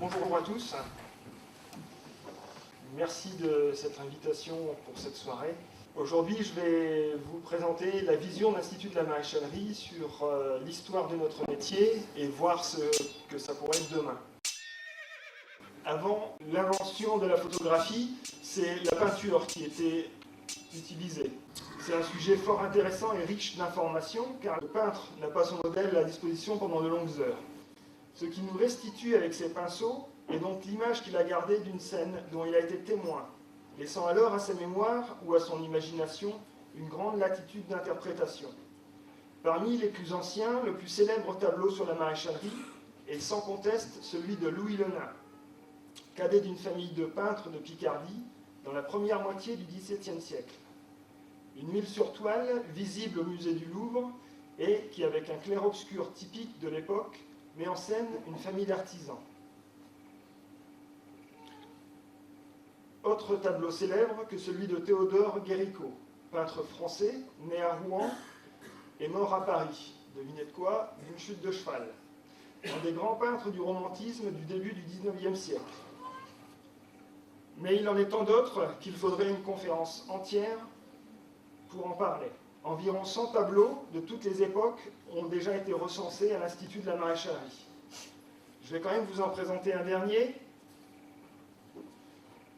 Bonjour à tous. Merci de cette invitation pour cette soirée. Aujourd'hui, je vais vous présenter la vision de l'Institut de la maréchalerie sur l'histoire de notre métier et voir ce que ça pourrait être demain. Avant l'invention de la photographie, c'est la peinture qui était utilisée. C'est un sujet fort intéressant et riche d'informations, car le peintre n'a pas son modèle à disposition pendant de longues heures. Ce qui nous restitue avec ses pinceaux est donc l'image qu'il a gardée d'une scène dont il a été témoin, laissant alors à sa mémoire ou à son imagination une grande latitude d'interprétation. Parmi les plus anciens, le plus célèbre tableau sur la maréchalerie est sans conteste celui de Louis Le Nain, cadet d'une famille de peintres de Picardie dans la première moitié du XVIIe siècle. Une mule sur toile, visible au musée du Louvre, et qui, avec un clair-obscur typique de l'époque, met en scène une famille d'artisans. Autre tableau célèbre que celui de Théodore Guéricault, peintre français, né à Rouen et mort à Paris. Devinez de quoi? D'une chute de cheval. Un des grands peintres du romantisme du début du XIXe siècle. Mais il en est tant d'autres qu'il faudrait une conférence entière pour en parler. Environ 100 tableaux de toutes les époques ont déjà été recensés à l'Institut de la maréchalerie. Je vais quand même vous en présenter un dernier,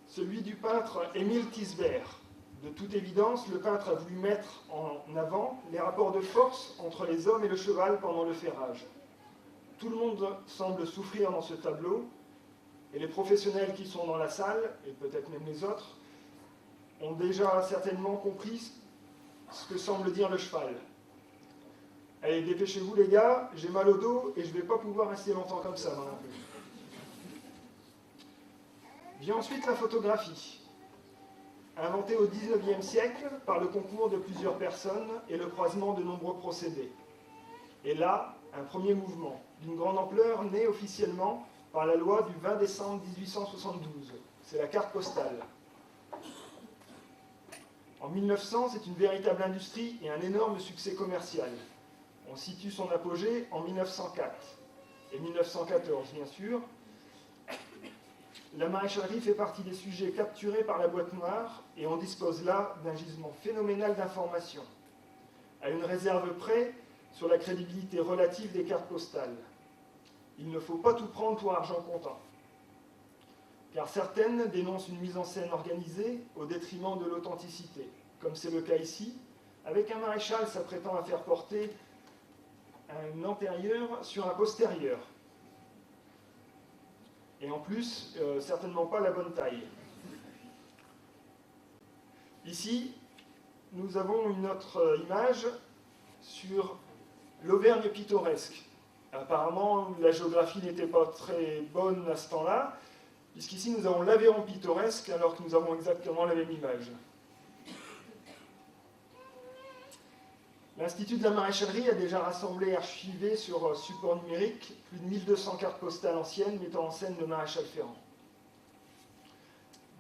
celui du peintre Émile Tisbert. De toute évidence, le peintre a voulu mettre en avant les rapports de force entre les hommes et le cheval pendant le ferrage. Tout le monde semble souffrir dans ce tableau, et les professionnels qui sont dans la salle, et peut-être même les autres, ont déjà certainement compris ce que semble dire le cheval. Allez, dépêchez-vous les gars, j'ai mal au dos et je ne vais pas pouvoir rester longtemps comme ça, moi non plus. Vient ensuite la photographie, inventée au XIXe siècle par le concours de plusieurs personnes et le croisement de nombreux procédés. Et là, un premier mouvement, d'une grande ampleur, né officiellement par la loi du 20 décembre 1872. C'est la carte postale. En 1900, c'est une véritable industrie et un énorme succès commercial. On situe son apogée en 1904 et 1914, bien sûr. La maréchalerie fait partie des sujets capturés par la boîte noire et on dispose là d'un gisement phénoménal d'informations, à une réserve près sur la crédibilité relative des cartes postales. Il ne faut pas tout prendre pour argent comptant, car certaines dénoncent une mise en scène organisée au détriment de l'authenticité, comme c'est le cas ici, avec un maréchal s'apprêtant à faire porter un antérieur sur un postérieur. Et en plus, certainement pas la bonne taille. Ici, nous avons une autre image sur l'Auvergne pittoresque. Apparemment, la géographie n'était pas très bonne à ce temps-là, puisqu'ici nous avons l'Aveyron pittoresque, alors que nous avons exactement la même image. L'Institut de la maréchalerie a déjà rassemblé et archivé sur support numérique plus de 1200 cartes postales anciennes mettant en scène le maréchal Ferrand.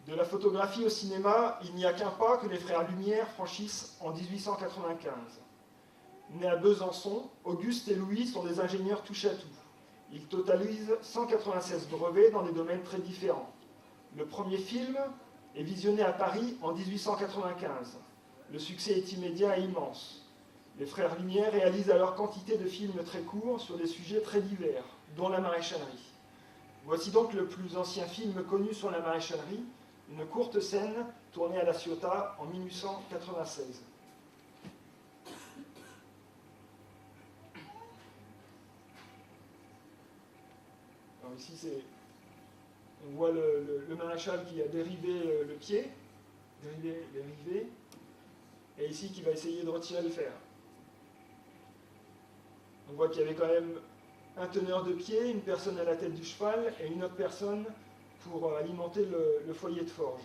De la photographie au cinéma, il n'y a qu'un pas que les frères Lumière franchissent en 1895. Nés à Besançon, Auguste et Louis sont des ingénieurs touche-à-tout. Ils totalisent 196 brevets dans des domaines très différents. Le premier film est visionné à Paris en 1895. Le succès est immédiat et immense. Les frères Lumière réalisent alors quantité de films très courts sur des sujets très divers, dont la maréchalerie. Voici donc le plus ancien film connu sur la maréchalerie, une courte scène tournée à La Ciotat en 1896. Alors ici, on voit le maréchal qui a dérivé le pied, dérivé, et ici qui va essayer de retirer le fer. On voit qu'il y avait quand même un teneur de pied, une personne à la tête du cheval et une autre personne pour alimenter le foyer de forge.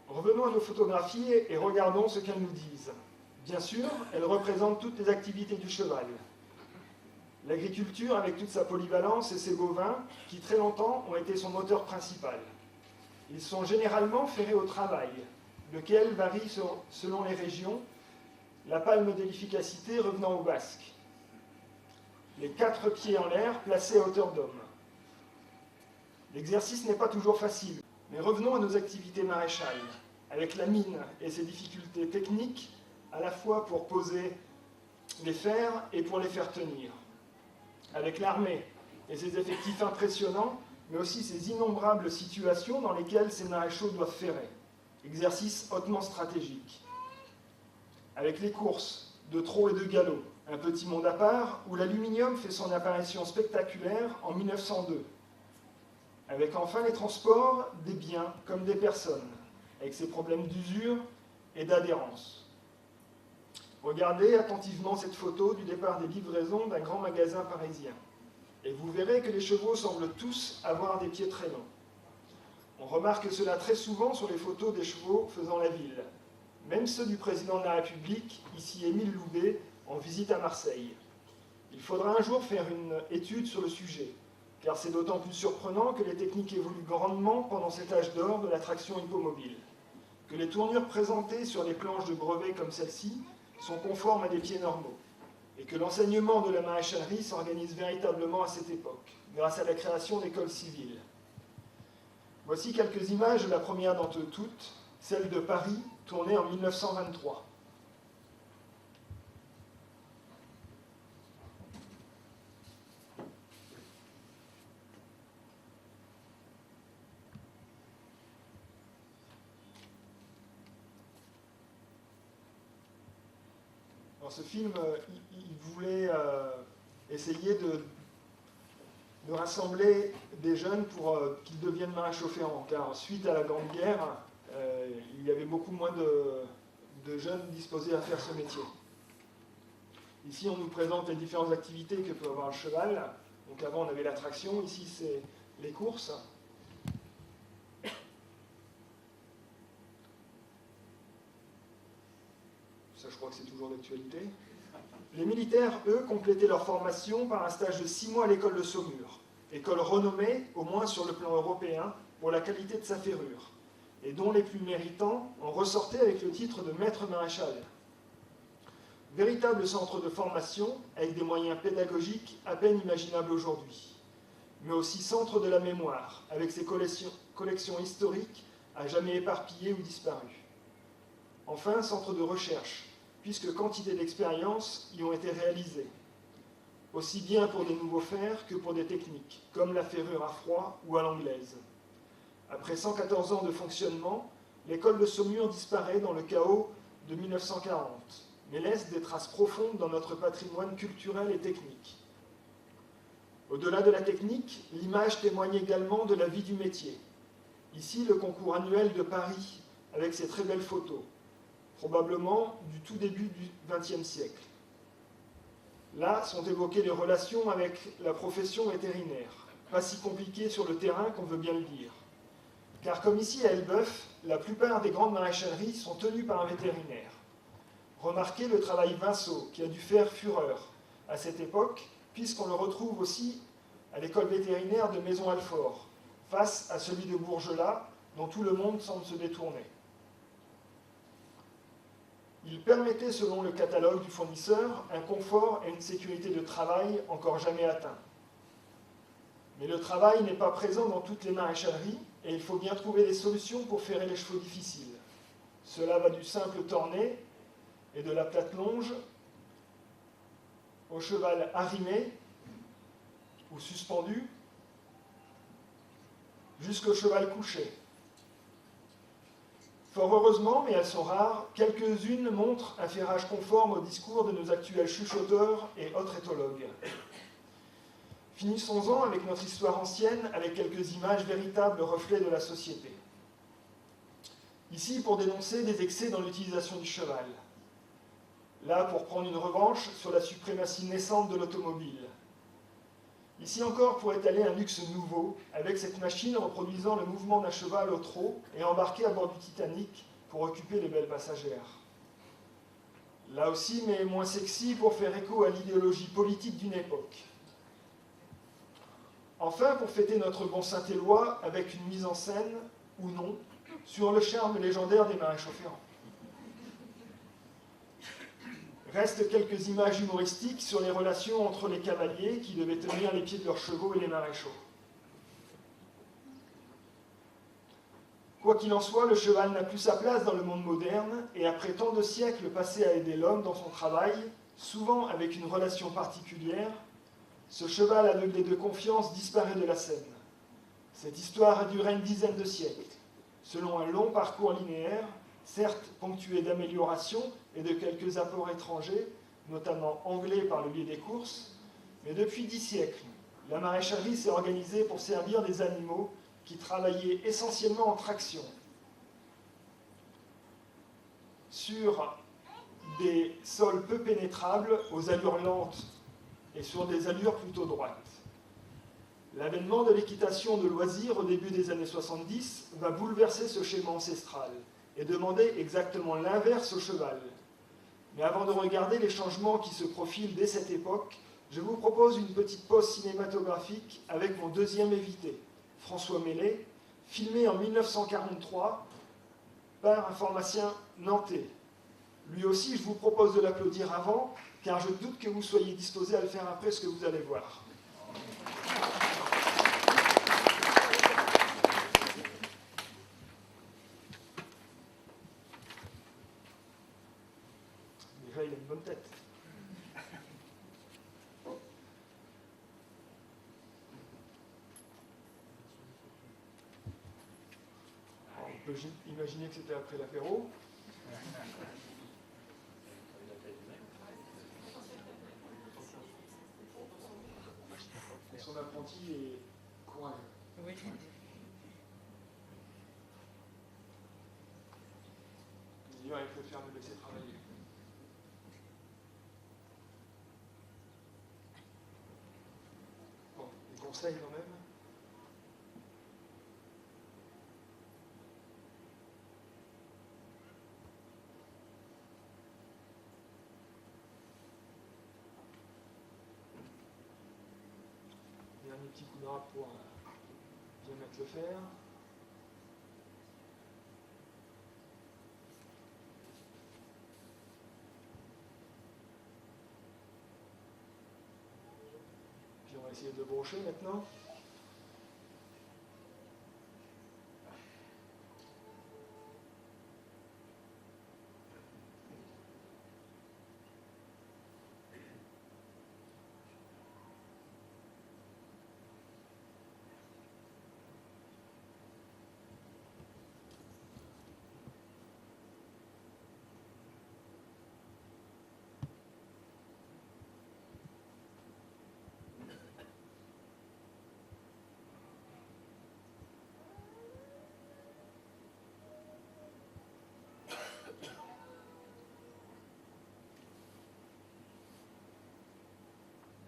Revenons à nos photographies et regardons ce qu'elles nous disent. Bien sûr, elles représentent toutes les activités du cheval. L'agriculture avec toute sa polyvalence et ses bovins qui très longtemps ont été son moteur principal. Ils sont généralement ferrés au travail, lequel varie selon les régions, la palme de l'efficacité revenant au basque. les 4 pieds en l'air placés à hauteur d'homme. L'exercice n'est pas toujours facile, mais revenons à nos activités maréchales, avec la mine et ses difficultés techniques, à la fois pour poser les fers et pour les faire tenir. Avec l'armée et ses effectifs impressionnants, mais aussi ses innombrables situations dans lesquelles ces maréchaux doivent ferrer. Exercice hautement stratégique. Avec les courses de trot et de galop, un petit monde à part, où l'aluminium fait son apparition spectaculaire en 1902. Avec enfin les transports des biens comme des personnes, avec ses problèmes d'usure et d'adhérence. Regardez attentivement cette photo du départ des livraisons d'un grand magasin parisien. Et vous verrez que les chevaux semblent tous avoir des pieds très longs. On remarque cela très souvent sur les photos des chevaux faisant la ville. Même ceux du président de la République, ici Émile Loubet, en visite à Marseille. Il faudra un jour faire une étude sur le sujet, car c'est d'autant plus surprenant que les techniques évoluent grandement pendant cet âge d'or de la traction hippomobile, que les tournures présentées sur les planches de brevet comme celle-ci sont conformes à des pieds normaux, et que l'enseignement de la maréchalerie s'organise véritablement à cette époque, grâce à la création d'écoles civiles. Voici quelques images de la première d'entre toutes, celle de Paris, tournée en 1923. Dans ce film, il voulait essayer de rassembler des jeunes pour qu'ils deviennent maréchaux ferrants, car suite à la Grande Guerre, il y avait beaucoup moins de jeunes disposés à faire ce métier. Ici, on nous présente les différentes activités que peut avoir le cheval. Donc avant, on avait la traction, ici, c'est les courses. Ça, je crois que c'est toujours d'actualité. Les militaires, eux, complétaient leur formation par un stage de 6 mois à l'école de Saumur, école renommée, au moins sur le plan européen, pour la qualité de sa ferrure, et dont les plus méritants en ressortaient avec le titre de maître maréchal. Véritable centre de formation, avec des moyens pédagogiques à peine imaginables aujourd'hui, mais aussi centre de la mémoire, avec ses collections historiques à jamais éparpillées ou disparues. Enfin, centre de recherche, puisque quantité d'expériences y ont été réalisées, aussi bien pour des nouveaux fers que pour des techniques, comme la ferrure à froid ou à l'anglaise. Après 114 ans de fonctionnement, l'école de Saumur disparaît dans le chaos de 1940, mais laisse des traces profondes dans notre patrimoine culturel et technique. Au-delà de la technique, l'image témoigne également de la vie du métier. Ici, le concours annuel de Paris, avec ses très belles photos, probablement du tout début du XXe siècle. Là sont évoquées les relations avec la profession vétérinaire, pas si compliquées sur le terrain qu'on veut bien le dire. Car comme ici à Elbeuf, la plupart des grandes maréchaleries sont tenues par un vétérinaire. Remarquez le travail Vinceau, qui a dû faire fureur à cette époque, puisqu'on le retrouve aussi à l'école vétérinaire de Maison-Alfort, face à celui de Bourgelat, dont tout le monde semble se détourner. Il permettait, selon le catalogue du fournisseur, un confort et une sécurité de travail encore jamais atteints. Mais le travail n'est pas présent dans toutes les maréchaleries et il faut bien trouver des solutions pour ferrer les chevaux difficiles. Cela va du simple torné et de la plate longe au cheval arrimé ou suspendu jusqu'au cheval couché. Fort heureusement, mais elles sont rares, quelques-unes montrent un ferrage conforme au discours de nos actuels chuchoteurs et autres éthologues. Finissons-en avec notre histoire ancienne, avec quelques images véritables reflets de la société. Ici, pour dénoncer des excès dans l'utilisation du cheval. Là, pour prendre une revanche sur la suprématie naissante de l'automobile. Ici encore, pour étaler un luxe nouveau, avec cette machine reproduisant le mouvement d'un cheval au trot et embarqué à bord du Titanic pour occuper les belles passagères. Là aussi, mais moins sexy, pour faire écho à l'idéologie politique d'une époque. Enfin, pour fêter notre bon Saint-Éloi avec une mise en scène, ou non, sur le charme légendaire des maréchaux ferrants. Restent quelques images humoristiques sur les relations entre les cavaliers qui devaient tenir les pieds de leurs chevaux et les maréchaux. Quoi qu'il en soit, le cheval n'a plus sa place dans le monde moderne, et après tant de siècles passés à aider l'homme dans son travail, souvent avec une relation particulière, ce cheval aveuglé de confiance disparaît de la scène. Cette histoire a duré une dizaine de siècles, selon un long parcours linéaire, certes ponctué d'améliorations et de quelques apports étrangers, notamment anglais par le biais des courses, mais depuis 10 siècles, la maréchalerie s'est organisée pour servir des animaux qui travaillaient essentiellement en traction, sur des sols peu pénétrables, aux allures lentes et sur des allures plutôt droites. L'avènement de l'équitation de loisirs au début des années 70 va bouleverser ce schéma ancestral et demander exactement l'inverse au cheval. Mais avant de regarder les changements qui se profilent dès cette époque, je vous propose une petite pause cinématographique avec mon deuxième invité, François Mellet, filmé en 1943 par un pharmacien nantais. Lui aussi, je vous propose de l'applaudir avant, car je doute que vous soyez disposé à le faire après ce que vous allez voir. Déjà, il a une bonne tête. On peut imaginer que c'était après l'apéro. Son apprenti est courageux. Oui. D'ailleurs, il faut faire de laisser travailler. Bon, des conseils quand même. Dernier petit coup de râpe pour bien mettre le fer. Puis on va essayer de le brocher maintenant.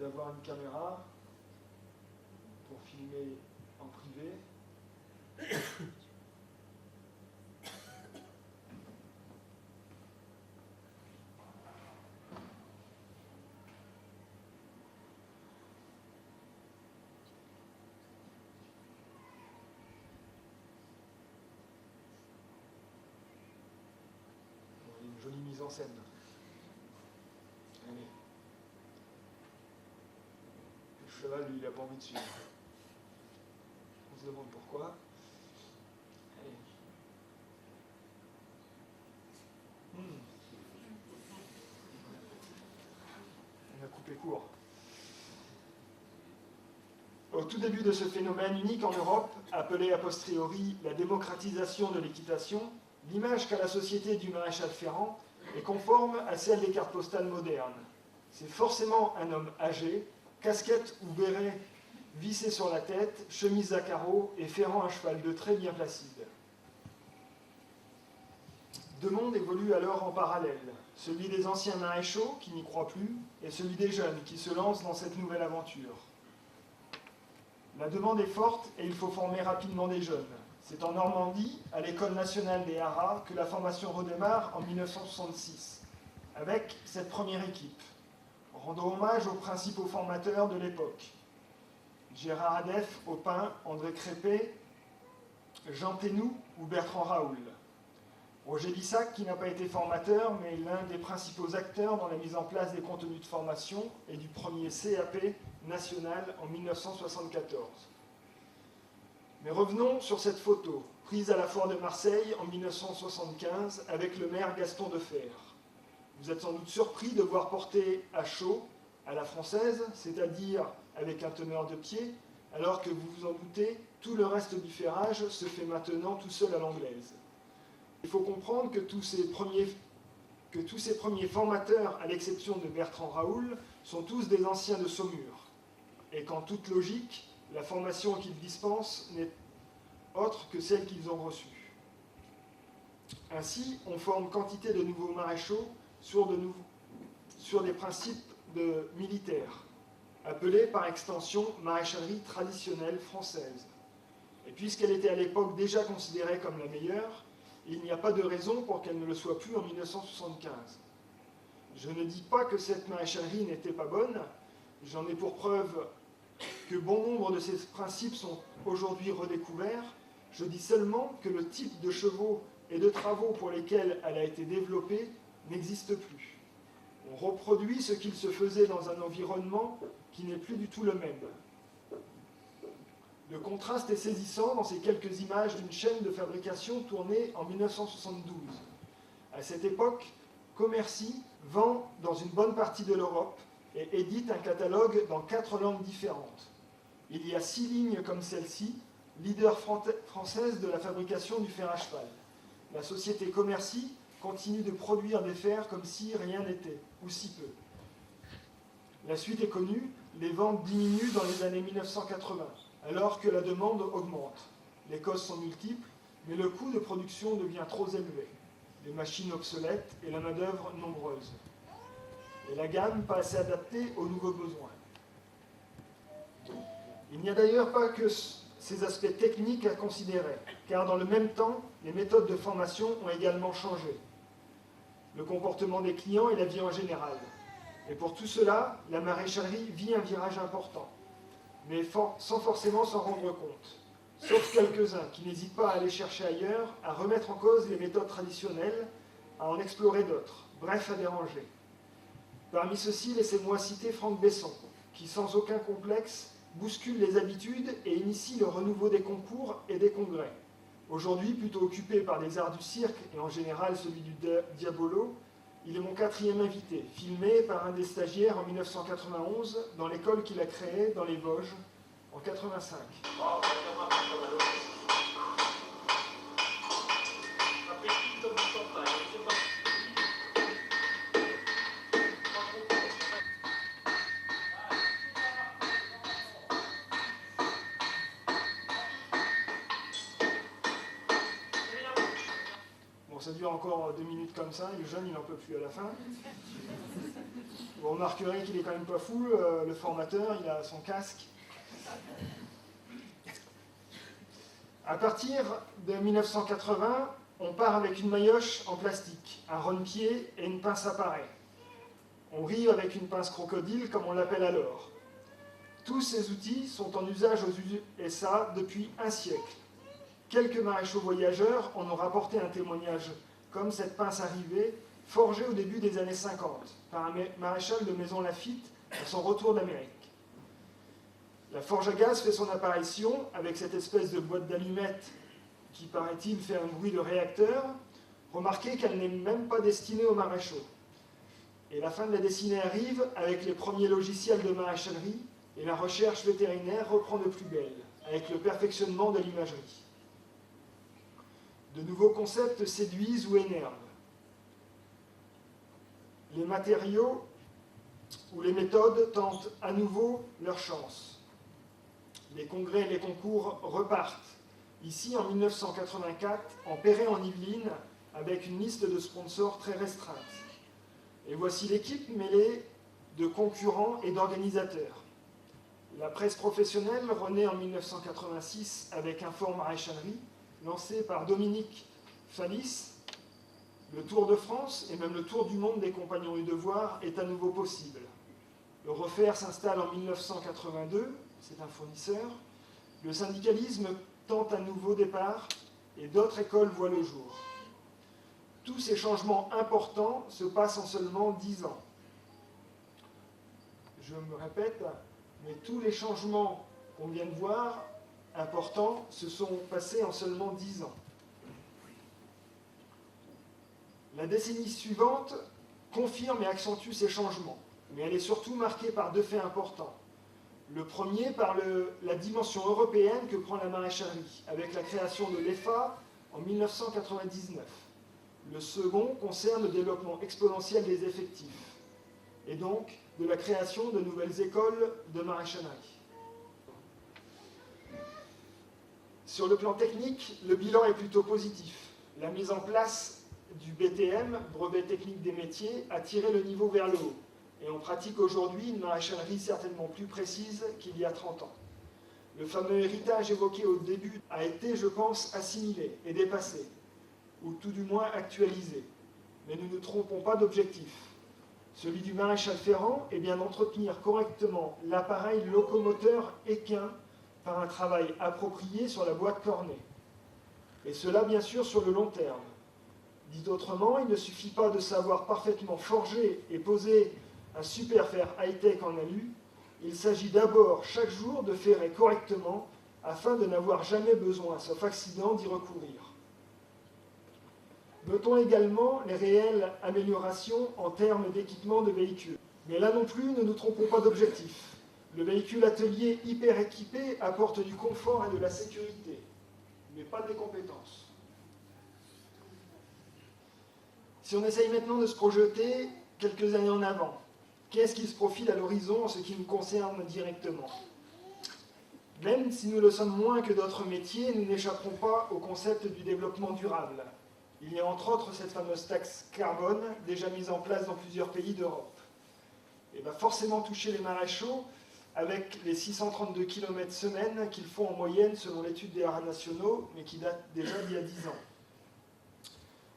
D'avoir une caméra pour filmer en privé. Une jolie mise en scène. Allez. Le cheval, lui, il n'a pas envie de suivre. On se demande pourquoi. Allez. On a coupé court. Au tout début de ce phénomène unique en Europe, appelé a posteriori la démocratisation de l'équitation, l'image qu'a la société du maréchal Ferrand est conforme à celle des cartes postales modernes. C'est forcément un homme âgé, casquette ou béret vissé sur la tête, chemise à carreaux et ferrant un cheval de trait bien placide. Deux mondes évoluent alors en parallèle, celui des anciens maréchaux qui n'y croient plus et celui des jeunes qui se lancent dans cette nouvelle aventure. La demande est forte et il faut former rapidement des jeunes. C'est en Normandie, à l'École nationale des haras, que la formation redémarre en 1966, avec cette première équipe. Rendons hommage aux principaux formateurs de l'époque. Gérard Adef au pain, André Crépé, Jean Ténou ou Bertrand Raoul. Roger Lissac, qui n'a pas été formateur, mais l'un des principaux acteurs dans la mise en place des contenus de formation et du premier CAP national en 1974. Mais revenons sur cette photo, prise à la foire de Marseille en 1975 avec le maire Gaston Defferre. Vous êtes sans doute surpris de voir porter à chaud, à la française, c'est-à-dire avec un teneur de pied, alors que vous vous en doutez, tout le reste du ferrage se fait maintenant tout seul à l'anglaise. Il faut comprendre que tous ces premiers formateurs, à l'exception de Bertrand Raoul, sont tous des anciens de Saumur. Et qu'en toute logique, la formation qu'ils dispensent n'est autre que celle qu'ils ont reçue. Ainsi, on forme quantité de nouveaux maréchaux sur des principes militaires, appelés par extension maréchalerie traditionnelle française. Et puisqu'elle était à l'époque déjà considérée comme la meilleure, il n'y a pas de raison pour qu'elle ne le soit plus en 1975. Je ne dis pas que cette maréchalerie n'était pas bonne, j'en ai pour preuve que bon nombre de ces principes sont aujourd'hui redécouverts, je dis seulement que le type de chevaux et de travaux pour lesquels elle a été développée n'existe plus. On reproduit ce qu'il se faisait dans un environnement qui n'est plus du tout le même. Le contraste est saisissant dans ces quelques images d'une chaîne de fabrication tournée en 1972. À cette époque, Commercy vend dans une bonne partie de l'Europe et édite un catalogue dans 4 langues différentes. Il y a 6 lignes comme celle-ci, leader française de la fabrication du fer à cheval. La société Commercy continue de produire des fers comme si rien n'était, ou si peu. La suite est connue, les ventes diminuent dans les années 1980, alors que la demande augmente. Les causes sont multiples, mais le coût de production devient trop élevé. Les machines obsolètes et la main-d'œuvre nombreuse. Et la gamme pas assez adaptée aux nouveaux besoins. Il n'y a d'ailleurs pas que ces aspects techniques à considérer, car dans le même temps, les méthodes de formation ont également changé. Le comportement des clients et la vie en général. Et pour tout cela, la maréchalerie vit un virage important, mais sans forcément s'en rendre compte. Sauf quelques-uns qui n'hésitent pas à aller chercher ailleurs, à remettre en cause les méthodes traditionnelles, à en explorer d'autres, bref à déranger. Parmi ceux-ci, laissez-moi citer Franck Besson, qui sans aucun complexe bouscule les habitudes et initie le renouveau des concours et des congrès. Aujourd'hui, plutôt occupé par les arts du cirque et en général celui du diabolo, il est mon 4e invité, filmé par un des stagiaires en 1991 dans l'école qu'il a créée dans les Vosges en 1985. Ça dure encore 2 minutes comme ça, et le jeune il n'en peut plus à la fin. Vous remarquerez qu'il est quand même pas fou, le formateur, il a son casque. À partir de 1980, on part avec une maillotche en plastique, un rône-pied et une pince à parer. On rit avec une pince crocodile, comme on l'appelle alors. Tous ces outils sont en usage aux USA depuis un siècle. Quelques maréchaux voyageurs en ont rapporté un témoignage, comme cette pince arrivée, forgée au début des années 50, par un maréchal de Maison Lafitte à son retour d'Amérique. La forge à gaz fait son apparition avec cette espèce de boîte d'allumettes qui, paraît-il, fait un bruit de réacteur. Remarquez qu'elle n'est même pas destinée aux maréchaux. Et la fin de la dessinée arrive avec les premiers logiciels de maréchalerie et la recherche vétérinaire reprend de plus belle, avec le perfectionnement de l'imagerie. De nouveaux concepts séduisent ou énervent. Les matériaux ou les méthodes tentent à nouveau leur chance. Les congrès et les concours repartent. Ici, en 1984, en Perret-en-Yvelines, avec une liste de sponsors très restreinte. Et voici l'équipe mêlée de concurrents et d'organisateurs. La presse professionnelle, renée en 1986 avec Inform Maréchalerie, lancé par Dominique Fallis, le Tour de France et même le Tour du monde des Compagnons du Devoir est à nouveau possible. Le Refaire s'installe en 1982, c'est un fournisseur. Le syndicalisme tente un nouveau départ et d'autres écoles voient le jour. tous ces changements importants se passent en seulement 10 ans. Je me répète, mais tous les changements qu'on vient de voir, importants, se sont passés en seulement 10 ans. La décennie suivante confirme et accentue ces changements, mais elle est surtout marquée par deux faits importants. Le premier, par la dimension européenne que prend la maraîchalerie, avec la création de l'EFA en 1999. Le second concerne le développement exponentiel des effectifs, et donc de la création de nouvelles écoles de maraîchalerie. Sur le plan technique, le bilan est plutôt positif. La mise en place du BTM, brevet technique des métiers, a tiré le niveau vers le haut. Et on pratique aujourd'hui une maraîchalerie certainement plus précise qu'il y a 30 ans. Le fameux héritage évoqué au début a été, je pense, assimilé et dépassé, ou tout du moins actualisé. Mais nous ne nous trompons pas d'objectif. Celui du maréchal ferrant est bien d'entretenir correctement l'appareil locomoteur équin par un travail approprié sur la boîte cornée. Et cela, bien sûr, sur le long terme. Dit autrement, il ne suffit pas de savoir parfaitement forger et poser un super fer high-tech en alu, il s'agit d'abord chaque jour de ferrer correctement afin de n'avoir jamais besoin, sauf accident, d'y recourir. Notons également les réelles améliorations en termes d'équipement de véhicules. Mais là non plus, ne nous trompons pas d'objectif. Le véhicule atelier hyper équipé apporte du confort et de la sécurité, mais pas des compétences. Si on essaye maintenant de se projeter quelques années en avant, qu'est-ce qui se profile à l'horizon en ce qui nous concerne directement? Même si nous le sommes moins que d'autres métiers, nous n'échapperons pas au concept du développement durable. Il y a entre autres cette fameuse taxe carbone, déjà mise en place dans plusieurs pays d'Europe. Et va forcément toucher les maréchaux avec les 632 km/semaine qu'ils font en moyenne selon l'étude des haras nationaux, mais qui date déjà d'il y a 10 ans.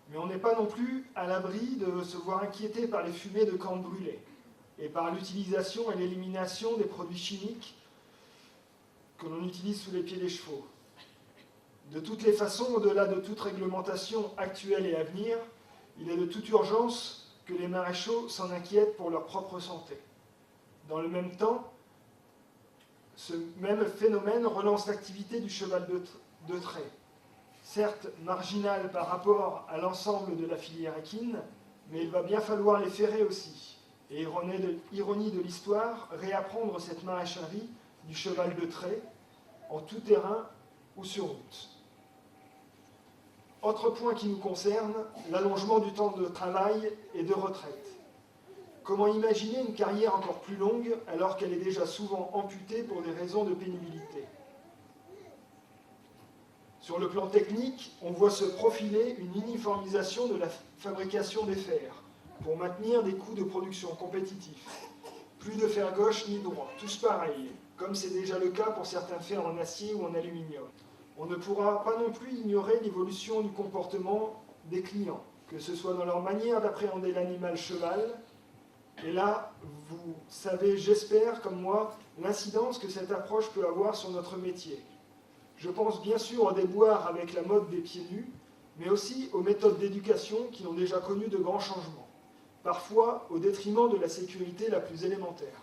Mais on n'est pas non plus à l'abri de se voir inquiété par les fumées de camps brûlés et par l'utilisation et l'élimination des produits chimiques que l'on utilise sous les pieds des chevaux. De toutes les façons, au-delà de toute réglementation actuelle et à venir, il est de toute urgence que les maréchaux s'en inquiètent pour leur propre santé. Dans le même temps, ce même phénomène relance l'activité du cheval de trait. Certes marginal par rapport à l'ensemble de la filière équine, mais il va bien falloir les ferrer aussi. Et ironie de l'histoire, réapprendre cette maraîchalerie du cheval de trait en tout terrain ou sur route. Autre point qui nous concerne, l'allongement du temps de travail et de retraite. Comment imaginer une carrière encore plus longue alors qu'elle est déjà souvent amputée pour des raisons de pénibilité? Sur le plan technique, on voit se profiler une uniformisation de la fabrication des fers pour maintenir des coûts de production compétitifs. Plus de fer gauche ni droit, tous pareils, comme c'est déjà le cas pour certains fers en acier ou en aluminium. On ne pourra pas non plus ignorer l'évolution du comportement des clients, que ce soit dans leur manière d'appréhender l'animal cheval. Et là, vous savez, j'espère, comme moi, l'incidence que cette approche peut avoir sur notre métier. Je pense bien sûr au déboire avec la mode des pieds nus, mais aussi aux méthodes d'éducation qui ont déjà connu de grands changements, parfois au détriment de la sécurité la plus élémentaire.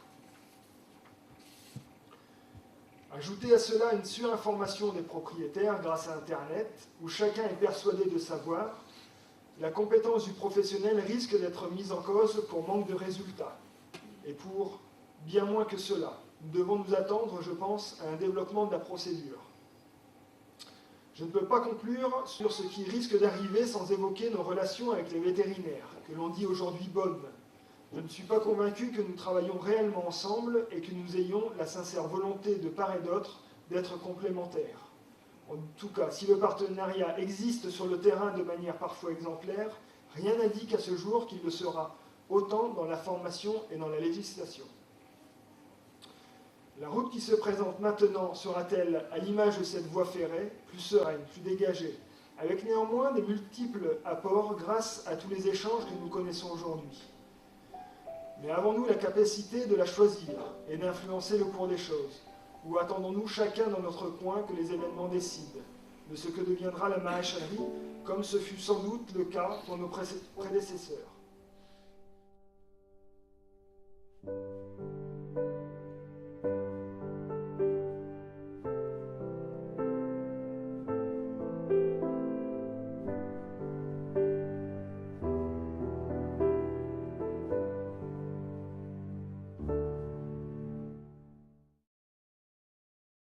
Ajoutez à cela une surinformation des propriétaires grâce à Internet, où chacun est persuadé de savoir, la compétence du professionnel risque d'être mise en cause pour manque de résultats. Et pour bien moins que cela, nous devons nous attendre, je pense, à un développement de la procédure. Je ne peux pas conclure sur ce qui risque d'arriver sans évoquer nos relations avec les vétérinaires, que l'on dit aujourd'hui bonnes. Je ne suis pas convaincu que nous travaillons réellement ensemble et que nous ayons la sincère volonté de part et d'autre d'être complémentaires. En tout cas, si le partenariat existe sur le terrain de manière parfois exemplaire, rien n'indique à ce jour qu'il le sera autant dans la formation et dans la législation. La route qui se présente maintenant sera-t-elle, à l'image de cette voie ferrée, plus sereine, plus dégagée, avec néanmoins des multiples apports grâce à tous les échanges que nous connaissons aujourd'hui? Mais avons-nous la capacité de la choisir et d'influencer le cours des choses? Ou attendons-nous chacun dans notre coin que les événements décident? de ce que deviendra la maréchalerie, comme ce fut sans doute le cas pour nos prédécesseurs.